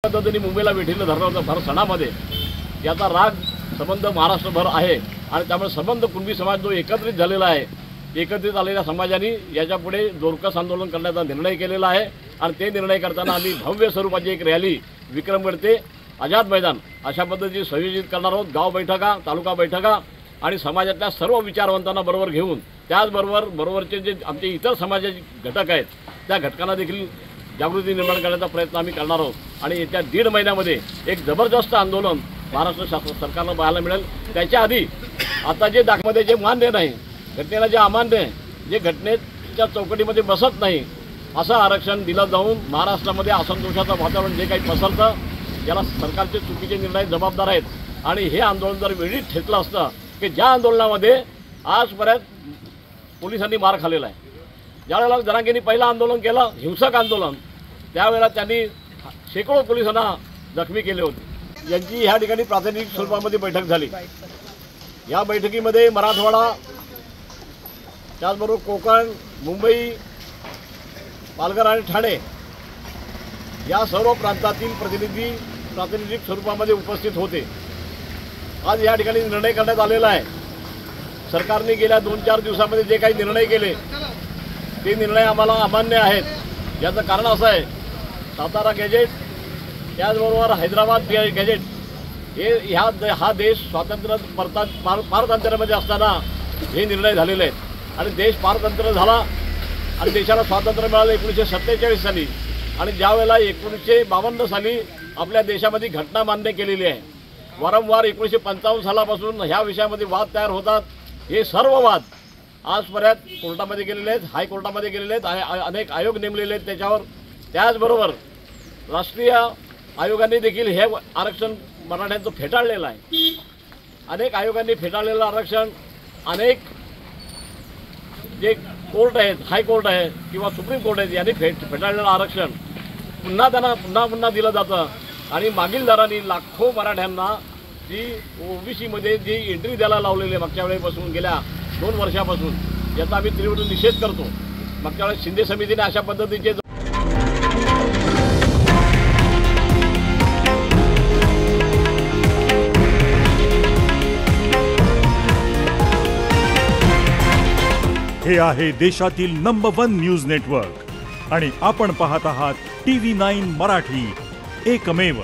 पद्धतीने मुंबईला वेठीला धरला होता भर सणामध्ये, याचा राग संबंध महाराष्ट्रभर आहे आणि त्यामुळे संबंध कुणबी समाज जो एकत्रित झालेला आहे, एकत्रित आलेल्या समाजाने याच्यापुढे जोरकस आंदोलन करण्याचा निर्णय केलेला आहे आणि ते निर्णय करताना आम्ही भव्य स्वरूपाची एक रॅली विक्रमगड ते आझाद मैदान अशा पद्धतीने संयोजित करणार आहोत। गाव बैठका, तालुका बैठका आणि समाजातल्या सर्व विचारवंतांना बरोबर घेऊन बरोबरचे जे आमचे इतर समाजाचे घटक आहेत त्या घटकांना देखील जागृती निर्माण करण्याचा प्रयत्न आम्ही करणार आहोत आणि येत्या 1.5 महिन्यामध्ये एक जबरदस्त आंदोलन महाराष्ट्र सरकारला पाहायला मिळेल। त्याच्या आधी आता जे दाखमध्ये जे मान्य नाही, घटनेला जे अमान्य आहे, जे घटनेच्या चौकटीमध्ये बसत नाही असं आरक्षण दिलं जाऊन महाराष्ट्रामध्ये असंतोषाचं वातावरण जे काही पसरतं याला सरकारचे चुकीचे निर्णय जबाबदार आहेत आणि हे आंदोलन जर वेळीच ठेचलं असतं की ज्या आंदोलनामध्ये आजपर्यंत पोलिसांनी मार खाल्लेला आहे। ज्यावेळेला जरांगेंनी पहिलं आंदोलन केलं, हिंसक आंदोलन, त्यावेळेला त्यांनी शेकडो पोलिसांना जखमी केले होते। यांची ह्या ठिकाणी प्रातिनिधिक स्वरूपामध्ये बैठक झाली। या बैठकीमध्ये मराठवाडा, त्याचबरोबर कोकण, मुंबई, पालघर आणि ठाणे या सर्व प्रांतातील प्रतिनिधी प्रातिनिधिक स्वरूपामध्ये उपस्थित होते। आज या ठिकाणी निर्णय करण्यात आलेला आहे। सरकारने गेल्या 2-4 दिवसामध्ये जे काही निर्णय केले ते निर्णय आम्हाला अमान्य आहेत। याचं कारण असं आहे, सातारा गॅजेट त्याचबरोबर हैदराबाद गॅजेट हे हा देश स्वातंत्र्य पारतंत्र्यामध्ये असताना हे निर्णय झालेले आहेत आणि देश पारतंत्र्य झाला आणि देशाला स्वातंत्र्य मिळालं 1947 साली आणि ज्यावेळेला 1952 साली आपल्या देशामध्ये घटना मान्य केलेली आहे। वारंवार 1955 सालापासून ह्या विषयामध्ये वाद तयार होतात। हे सर्व वाद आजपर्यंत कोर्टामध्ये गेलेले आहेत, हायकोर्टामध्ये गेलेले आहेत, अनेक आयोग नेमलेले आहेत त्याच्यावर। त्याचबरोबर राष्ट्रीय आयोगाने देखील हे आरक्षण मराठ्यांचं फेटाळलेलं आहे। अनेक आयोगांनी फेटाळलेलं आरक्षण, अनेक जे कोर्ट आहेत, हायकोर्ट आहे किंवा सुप्रीम कोर्ट आहेत, यांनी फेटाळलेलं आरक्षण पुन्हा त्यांना पुन्हा दिलं जातं आणि मागील दराने लाखो मराठ्यांना जी ओबीसीमध्ये जी एंट्री द्यायला लावलेली आहे मागच्या वेळेपासून, गेल्या 2 वर्षापासून, याचा आम्ही तीव्र निषेध करतो। मागच्या वेळेस शिंदे समितीने अशा पद्धतीचे हे आहे देशातील नंबर 1 न्यूज नेटवर्क आणि आपण पाहत आहात TV9 मराठी, एकमेव।